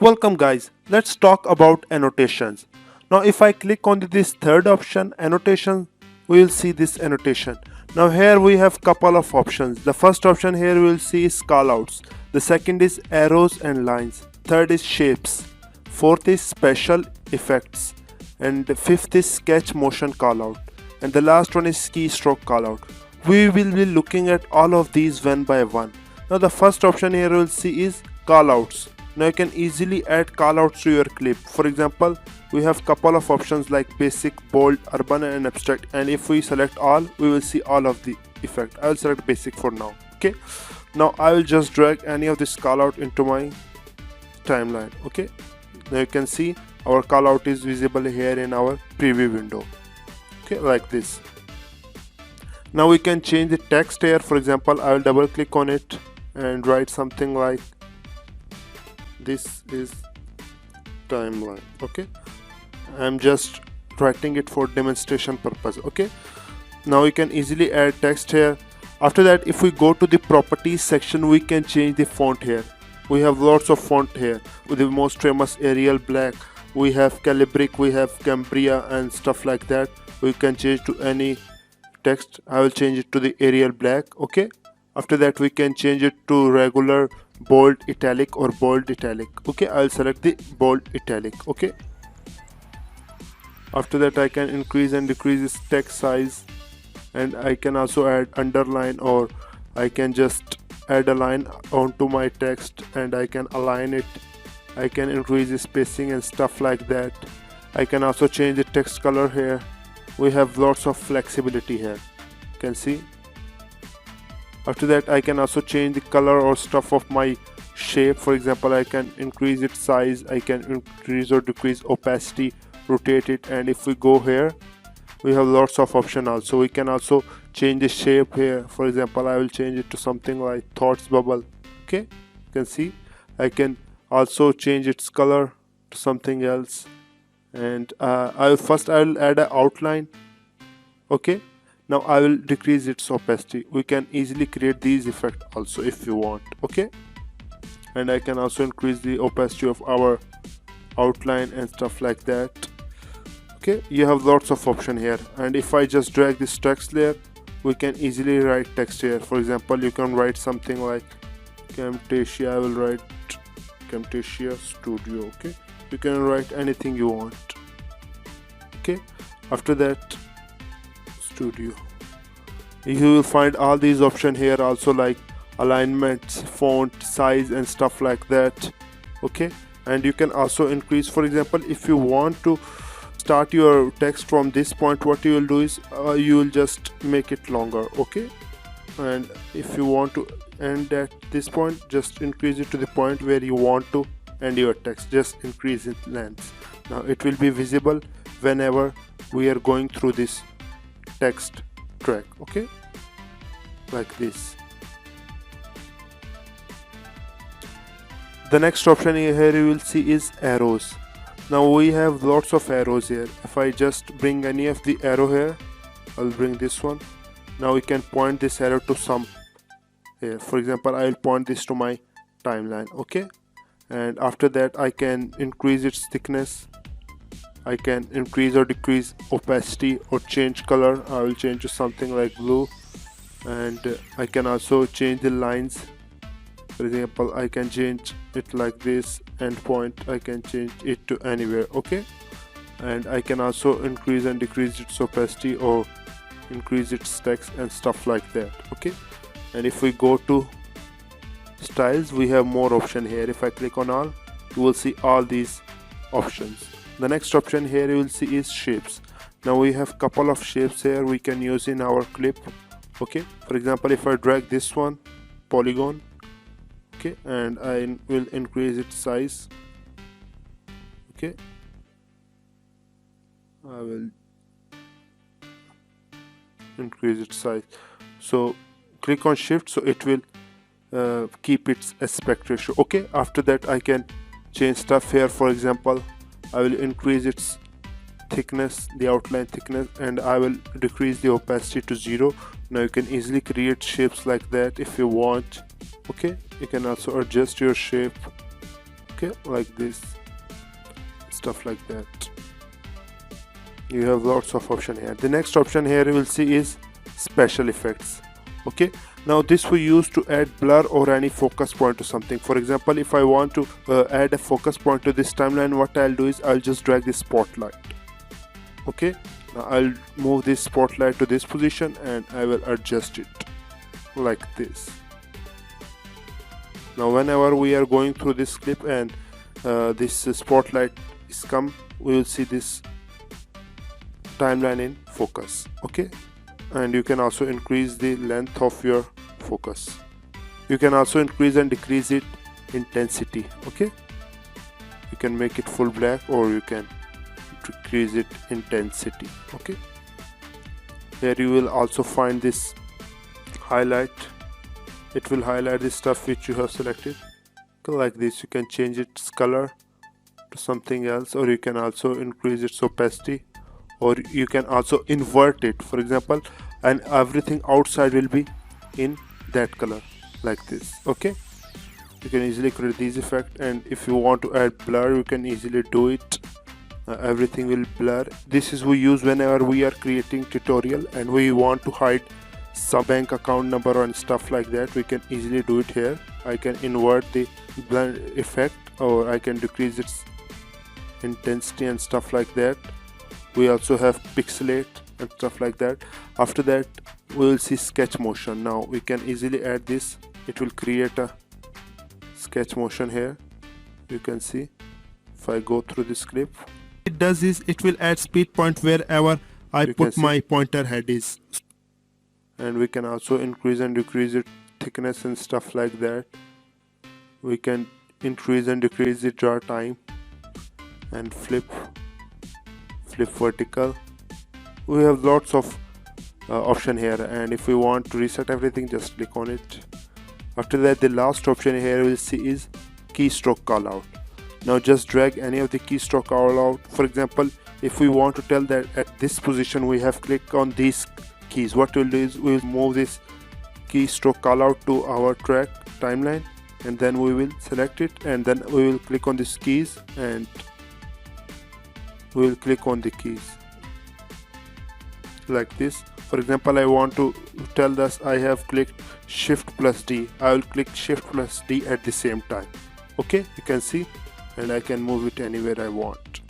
Welcome guys, let's talk about annotations. Now if I click on this third option, annotation, we will see this annotation. Now here we have couple of options. The first option here we will see is callouts. The second is arrows and lines. Third is shapes. Fourth is special effects. And the fifth is sketch motion callout. And the last one is keystroke callout. We will be looking at all of these one by one. Now the first option here we will see is callouts. Now you can easily add callouts to your clip. For example, we have couple of options like basic, bold, urban and abstract, and if we select all, we will see all of the effect. I will select basic for now. Okay, now I will just drag any of this callout into my timeline. Okay, now you can see our callout is visible here in our preview window. Okay, like this. Now we can change the text here. For example, I will double click on it and write something like this is timeline. Okay, I'm just writing it for demonstration purpose. Okay, now you can easily add text here. After that, if we go to the properties section, we can change the font here. We have lots of font here with the most famous Arial Black, we have Calibric, we have Cambria and stuff like that. We can change to any text. I will change it to the Arial Black. Okay, after that we can change it to regular, bold, italic or bold italic. Okay, I'll select the bold italic. Okay, after that I can increase and decrease this text size, and I can also add underline, or I can just add a line onto my text and I can align it. I can increase the spacing and stuff like that. I can also change the text color here. We have lots of flexibility here, you can see. After that I can also change the color or stuff of my shape. For example, I can increase its size, I can increase or decrease opacity, rotate it, and if we go here we have lots of options. Also we can also change the shape here. For example, I will change it to something like thoughts bubble. Okay, you can see. I can also change its color to something else, and I'll add an outline. Okay, now I will decrease its opacity. We can easily create these effects also if you want. Okay, and I can also increase the opacity of our outline and stuff like that. Okay, you have lots of options here, and if I just drag this text layer, we can easily write text here. For example, you can write something like Camtasia. I will write Camtasia Studio. Okay, you can write anything you want. Okay, after that, Studio, you will find all these options here also, like alignments, font size and stuff like that. Okay, and you can also increase. For example, if you want to start your text from this point, what you will do is you will just make it longer. Okay, and if you want to end at this point, just increase it to the point where you want to end your text. Just increase its length. Now it will be visible whenever we are going through this text track. Okay, like this. The next option here you will see is arrows. Now we have lots of arrows here. If I just bring any of the arrow here, I'll bring this one. Now we can point this arrow to some here. For example, I'll point this to my timeline. Okay, and after that I can increase its thickness. I can increase or decrease opacity or change color. I will change to something like blue, and I can also change the lines. For example, I can change it like this, and point I can change it to anywhere. Okay, and I can also increase and decrease its opacity or increase its text and stuff like that. Okay, and if we go to styles, we have more option here. If I click on all, you will see all these options. The next option here you will see is shapes. Now we have couple of shapes here we can use in our clip. Okay, for example, if I drag this one, polygon. Okay, and I will increase its size. Okay, I will increase its size. So click on shift, so it will keep its aspect ratio. Okay, after that I can change stuff here. For example, I will increase its thickness, the outline thickness, and I will decrease the opacity to 0. Now you can easily create shapes like that if you want. Okay, you can also adjust your shape okay, like this, stuff like that. You have lots of option here. The next option here you will see is special effects. Okay, now this we use to add blur or any focus point to something. For example, if I want to add a focus point to this timeline, what I'll do is I'll just drag this spotlight. Okay, now I'll move this spotlight to this position and I will adjust it like this. Now whenever we are going through this clip and this spotlight is come, we will see this timeline in focus. Okay, and you can also increase the length of your focus. You can also increase and decrease it intensity. Okay, you can make it full black or you can decrease it intensity. Okay, here you will also find this highlight. It will highlight the stuff which you have selected. Like this, you can change its color to something else, or you can also increase its opacity, or you can also invert it, for example, and everything outside will be in that color like this. Okay, you can easily create these effects, and if you want to add blur, you can easily do it. Everything will blur. This is we use whenever we are creating tutorial and we want to hide some bank account number and stuff like that. We can easily do it here. I can invert the blend effect, or I can decrease its intensity and stuff like that. We also have pixelate and stuff like that. After that we will see sketch motion. Now we can easily add this. It will create a sketch motion here. You can see if I go through this clip, it does is it will add speed point wherever I put my pointer head is. And we can also increase and decrease its thickness and stuff like that. We can increase and decrease the draw time and flip vertical. We have lots of option here, and if we want to reset everything, just click on it. After that, the last option here we'll see is keystroke callout. Now just drag any of the keystroke callout. For example, if we want to tell that at this position we have clicked on these keys, what we'll do is we'll move this keystroke callout to our track timeline, and then we will select it, and then we will click on these keys and we will click on the keys like this. For example, I want to tell us I have clicked Shift plus D. I will click Shift plus D at the same time. Okay, you can see, and I can move it anywhere I want.